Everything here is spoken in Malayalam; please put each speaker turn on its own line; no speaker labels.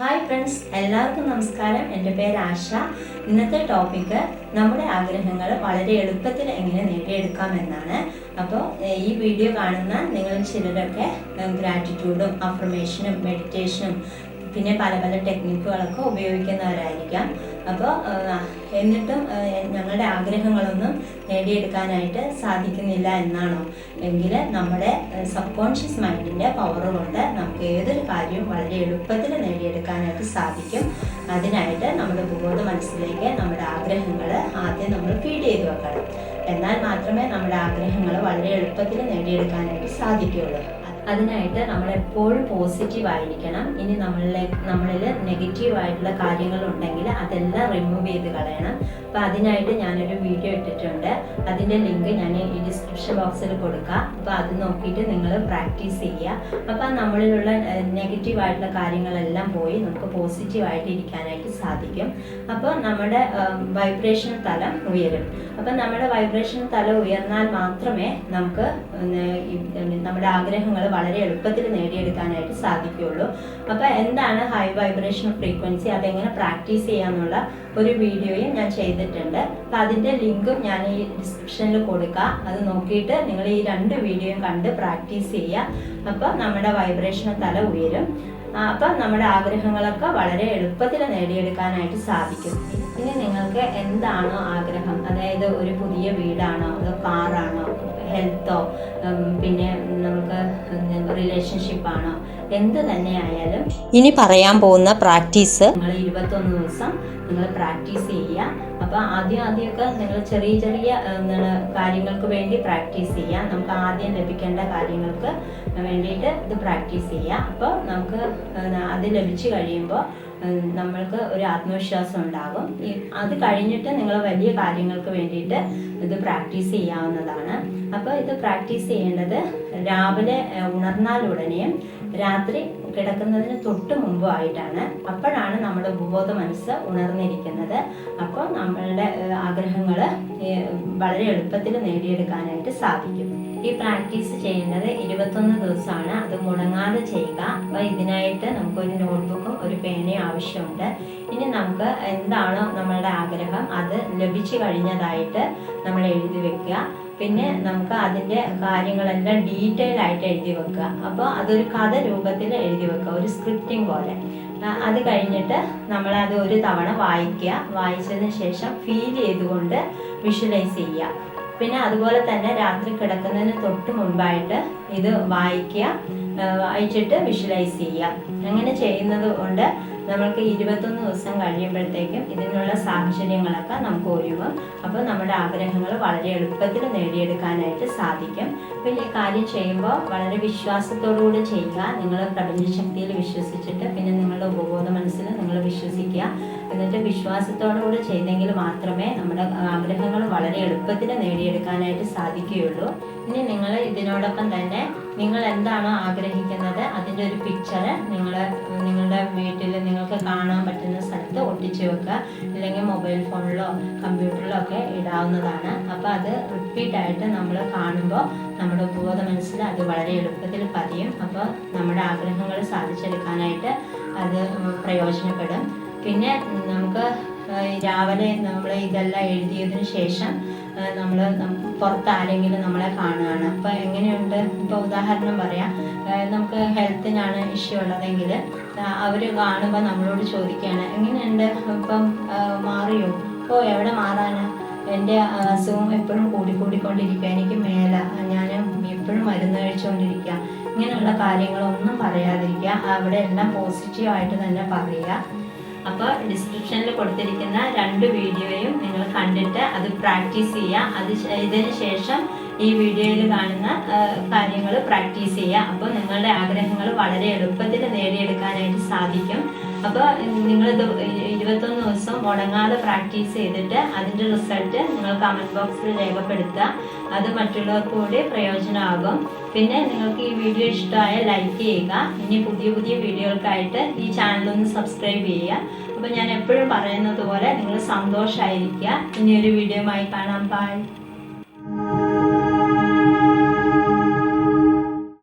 ഹായ് ഫ്രണ്ട്സ്, എല്ലാവർക്കും നമസ്കാരം. എൻ്റെ പേര് ആശ. ഇന്നത്തെ ടോപ്പിക്ക് നമ്മുടെ ആഗ്രഹങ്ങൾ വളരെ എളുപ്പത്തിൽ എങ്ങനെ നേടിയെടുക്കാമെന്നാണ്. അപ്പോൾ ഈ വീഡിയോ കാണുന്ന നിങ്ങളിൽ ചിലരൊക്കെ ഗ്രാറ്റിറ്റ്യൂഡും അഫർമേഷനും മെഡിറ്റേഷനും പിന്നെ പല പല ടെക്നിക്കുകളൊക്കെ ഉപയോഗിക്കുന്നവരായിരിക്കാം. അപ്പോൾ എന്നിട്ടും ഞങ്ങളുടെ ആഗ്രഹങ്ങളൊന്നും നേടിയെടുക്കാനായിട്ട് സാധിക്കുന്നില്ല എന്നാണോ എങ്കിൽ നമ്മുടെ സബ് കോൺഷ്യസ് മൈൻഡിൻ്റെ പവർ കൊണ്ട് നമുക്ക് ഏതൊരു കാര്യവും വളരെ എളുപ്പത്തിൽ നേടിയെടുക്കാനായിട്ട് സാധിക്കും. അതിനായിട്ട് നമ്മുടെ ബോധ മനസ്സിലേക്ക് നമ്മുടെ ആഗ്രഹങ്ങൾ ആദ്യം നമ്മൾ ഫീഡ് ചെയ്ത് വെക്കണം. എന്നാൽ മാത്രമേ നമ്മുടെ ആഗ്രഹങ്ങൾ വളരെ എളുപ്പത്തിൽ നേടിയെടുക്കാനായിട്ട് സാധിക്കുകയുള്ളൂ. അതിനായിട്ട് നമ്മളെപ്പോഴും പോസിറ്റീവ് ആയിരിക്കണം. ഇനി നമ്മളിൽ നെഗറ്റീവായിട്ടുള്ള കാര്യങ്ങളുണ്ടെങ്കിൽ അതെല്ലാം റിമൂവ് ചെയ്ത് കളയണം. അപ്പോൾ അതിനായിട്ട് ഞാനൊരു വീഡിയോ ഇട്ടിട്ടുണ്ട്. അതിൻ്റെ ലിങ്ക് ഞാൻ ഈ ഡിസ്ക്രിപ്ഷൻ ബോക്സിൽ കൊടുക്കാം. അപ്പോൾ അത് നോക്കിയിട്ട് നിങ്ങൾ പ്രാക്ടീസ് ചെയ്യുക. അപ്പോൾ നമ്മളിലുള്ള നെഗറ്റീവായിട്ടുള്ള കാര്യങ്ങളെല്ലാം പോയി നമുക്ക് പോസിറ്റീവായിട്ട് ഇരിക്കാനായിട്ട് സാധിക്കും. അപ്പോൾ നമ്മുടെ വൈബ്രേഷൻ തലം ഉയരും. അപ്പം നമ്മുടെ വൈബ്രേഷൻ തലം ഉയർന്നാൽ മാത്രമേ നമുക്ക് നമ്മുടെ ആഗ്രഹങ്ങൾ വളരെ എളുപ്പത്തിൽ നേടിയെടുക്കാനായിട്ട് സാധിക്കുകയുള്ളൂ. അപ്പോൾ എന്താണ് ഹൈ വൈബ്രേഷൻ ഫ്രീക്വൻസി, അതെങ്ങനെ പ്രാക്ടീസ് ചെയ്യാമെന്നുള്ള ഒരു വീഡിയോയും ഞാൻ ചെയ്തിട്ടുണ്ട്. അപ്പോൾ അതിൻ്റെ ലിങ്കും ഞാൻ ഈ ഡിസ്ക്രിപ്ഷനിൽ കൊടുക്കാം. അത് നോക്കിയിട്ട് നിങ്ങൾ ഈ 2 വീഡിയോയും കണ്ട് പ്രാക്ടീസ് ചെയ്യുക. അപ്പോൾ നമ്മുടെ വൈബ്രേഷൻ തല ഉയരും. അപ്പം നമ്മുടെ ആഗ്രഹങ്ങളൊക്കെ വളരെ എളുപ്പത്തിൽ നേടിയെടുക്കാനായിട്ട് സാധിക്കും. ഇനി നിങ്ങൾക്ക് എന്താണോ ആഗ്രഹം, അതായത് ഒരു പുതിയ വീടാണോ, അതോ കാറാണോ, ഹെൽത്തോ, പിന്നെ നമുക്ക് റിലേഷൻഷിപ്പാണോ, എന്ത് തന്നെ ആയാലും ഇനി പറയാൻ പോകുന്ന പ്രാക്ടീസ് നിങ്ങൾ 21 ദിവസം നിങ്ങൾ പ്രാക്ടീസ് ചെയ്യുക. അപ്പോൾ ആദ്യമൊക്കെ നിങ്ങൾ ചെറിയ കാര്യങ്ങൾക്ക് വേണ്ടി പ്രാക്ടീസ് ചെയ്യുക. നമുക്ക് ആദ്യം ലഭിക്കേണ്ട കാര്യങ്ങൾക്ക് വേണ്ടിയിട്ട് ഇത് പ്രാക്ടീസ് ചെയ്യുക. അപ്പോൾ നമുക്ക് അത് ലഭിച്ചു കഴിയുമ്പോൾ നമ്മൾക്ക് ഒരു ആത്മവിശ്വാസം ഉണ്ടാകും. അത് കഴിഞ്ഞിട്ട് നിങ്ങൾ വലിയ കാര്യങ്ങൾക്ക് വേണ്ടിയിട്ട് ഇത് പ്രാക്ടീസ് ചെയ്യാവുന്നതാണ്. അപ്പോൾ ഇത് പ്രാക്ടീസ് ചെയ്യേണ്ടത് രാവിലെ ഉണർന്നാലുടനെയും രാത്രി കിടക്കുന്നതിന് തൊട്ട് മുമ്പുമായിട്ടാണ്. അപ്പോഴാണ് നമ്മുടെ ഉപബോധ മനസ്സ് ഉണർന്നിരിക്കുന്നത്. അപ്പോൾ നമ്മളുടെ ആഗ്രഹങ്ങൾ വളരെ എളുപ്പത്തിൽ നേടിയെടുക്കാനായിട്ട് സാധിക്കും. ഈ പ്രാക്ടീസ് ചെയ്യേണ്ടത് 21 ദിവസമാണ്. അത് മുടങ്ങാതെ ചെയ്യുക. അപ്പോൾ ഇതിനായിട്ട് നമുക്കൊരു നോട്ട്ബുക്കും ഒരു പേനയും ആവശ്യമുണ്ട്. ഇനി നമുക്ക് എന്താണോ നമ്മളുടെ ആഗ്രഹം അത് ലഭിച്ചു കഴിഞ്ഞതായിട്ട് നമ്മൾ എഴുതി വെക്കുക. പിന്നെ നമുക്ക് അതിൻ്റെ കാര്യങ്ങളെല്ലാം ഡീറ്റെയിൽ ആയിട്ട് എഴുതി വെക്കുക. അപ്പോൾ അതൊരു കഥ രൂപത്തിൽ എഴുതി വെക്കുക, ഒരു സ്ക്രിപ്റ്റിംഗ് പോലെ. അത് കഴിഞ്ഞിട്ട് നമ്മളത് ഒരു തവണ വായിക്കുക. വായിച്ചതിന് ശേഷം ഫീൽ ചെയ്തുകൊണ്ട് വിഷ്വലൈസ് ചെയ്യുക. പിന്നെ അതുപോലെ തന്നെ രാത്രി കിടക്കുന്നതിന് തൊട്ട് മുൻപായിട്ട് ഇത് വായിച്ചിട്ട് വിഷ്വലൈസ് ചെയ്യുക. അങ്ങനെ ചെയ്യുന്നത് കൊണ്ട് നമ്മൾക്ക് 21 ദിവസം കഴിയുമ്പോഴത്തേക്കും ഇതിനുള്ള സാഹചര്യങ്ങളൊക്കെ നമുക്ക് ഒരുങ്ങും. അപ്പോൾ നമ്മുടെ ആഗ്രഹങ്ങൾ വളരെ എളുപ്പത്തിൽ നേടിയെടുക്കാനായിട്ട് സാധിക്കും. പിന്നെ ഈ കാര്യം ചെയ്യുമ്പോൾ വളരെ വിശ്വാസത്തോടുകൂടി ചെയ്യുക. നിങ്ങൾ പ്രപഞ്ചശക്തിയിൽ വിശ്വസിച്ചിട്ട് പിന്നെ നിങ്ങളുടെ ഉപബോധ മനസ്സിൽ നിങ്ങൾ വിശ്വസിക്കുക. എന്നിട്ട് വിശ്വാസത്തോടുകൂടി ചെയ്തെങ്കിൽ മാത്രമേ നമ്മുടെ ആഗ്രഹങ്ങൾ വളരെ എളുപ്പത്തിൽ നേടിയെടുക്കാനായിട്ട് സാധിക്കുകയുള്ളൂ. ഇനി നിങ്ങൾ ഇതിനോടൊപ്പം തന്നെ നിങ്ങൾ എന്താണോ ആഗ്രഹിക്കുന്നത് അതിൻ്റെ ഒരു പിക്ചർ നിങ്ങളുടെ വീട്ടിൽ നിങ്ങൾക്ക് കാണാൻ പറ്റുന്ന സ്ഥലത്ത് ഒട്ടിച്ചു വെക്കുക. അല്ലെങ്കിൽ മൊബൈൽ ഫോണിലോ കമ്പ്യൂട്ടറിലോ ഒക്കെ ഇടാവുന്നതാണ്. അപ്പോൾ അത് റിപ്പീറ്റായിട്ട് നമ്മൾ കാണുമ്പോൾ നമ്മുടെ ഉപബോധ മനസ്സിൽ അത് വളരെ എളുപ്പത്തിൽ പതിയും. അപ്പോൾ നമ്മുടെ ആഗ്രഹങ്ങൾ സാധിച്ചെടുക്കാനായിട്ട് അത് പ്രയോജനപ്പെടും. പിന്നെ നമുക്ക് രാവിലെ നമ്മൾ ഇതെല്ലാം എഴുതിയതിന് ശേഷം നമ്മൾ പുറത്ത് ആരെങ്കിലും നമ്മളെ കാണുകയാണ്. അപ്പോൾ എങ്ങനെയുണ്ട്, ഇപ്പോൾ ഉദാഹരണം പറയാം, നമുക്ക് ഹെൽത്തിനാണ് ഇഷ്യൂ ഉള്ളതെങ്കിൽ അവർ കാണുമ്പോൾ നമ്മളോട് ചോദിക്കുകയാണ്, എങ്ങനെയുണ്ട്, ഇപ്പം മാറിയോ? ഓ, എവിടെ മാറാന്, എൻ്റെ അസുഖം എപ്പോഴും കൂടിക്കൊണ്ടിരിക്കുക, എനിക്ക് ഞാൻ എപ്പോഴും മരുന്ന് കഴിച്ചുകൊണ്ടിരിക്കുക. ഇങ്ങനെയുള്ള കാര്യങ്ങളൊന്നും പറയാതിരിക്കുക. അവിടെ എല്ലാം പോസിറ്റീവായിട്ട് തന്നെ പറയുക. അപ്പോൾ ഡിസ്ക്രിപ്ഷനിൽ കൊടുത്തിരിക്കുന്ന 2 വീഡിയോയും നിങ്ങൾ കണ്ടിട്ട് അത് പ്രാക്ടീസ് ചെയ്യുക. അത് ചെയ്തതിന് ശേഷം ഈ വീഡിയോയിൽ കാണുന്ന കാര്യങ്ങൾ പ്രാക്ടീസ് ചെയ്യുക. അപ്പോൾ നിങ്ങളുടെ ആഗ്രഹങ്ങൾ വളരെ എളുപ്പത്തിൽ നേടിയെടുക്കാനായിട്ട് സാധിക്കും. അപ്പോൾ നിങ്ങളിത് 21 ദിവസം മുടങ്ങാതെ പ്രാക്ടീസ് ചെയ്തിട്ട് അതിൻ്റെ റിസൾട്ട് നിങ്ങൾ കമൻറ്റ് ബോക്സിൽ രേഖപ്പെടുത്തുക. അത് മറ്റുള്ളവർക്ക് കൂടി പ്രയോജനമാകും. പിന്നെ നിങ്ങൾക്ക് ഈ വീഡിയോ ഇഷ്ടമായ ലൈക്ക് ചെയ്യുക. ഇനി പുതിയ വീഡിയോകൾക്കായിട്ട് ഈ ചാനലൊന്ന് സബ്സ്ക്രൈബ് ചെയ്യുക. അപ്പോൾ ഞാൻ എപ്പോഴും പറയുന്നത് പോലെ നിങ്ങൾ സന്തോഷമായിരിക്കുക. ഇനിയൊരു വീഡിയോയുമായി കാണാം. ബൈ.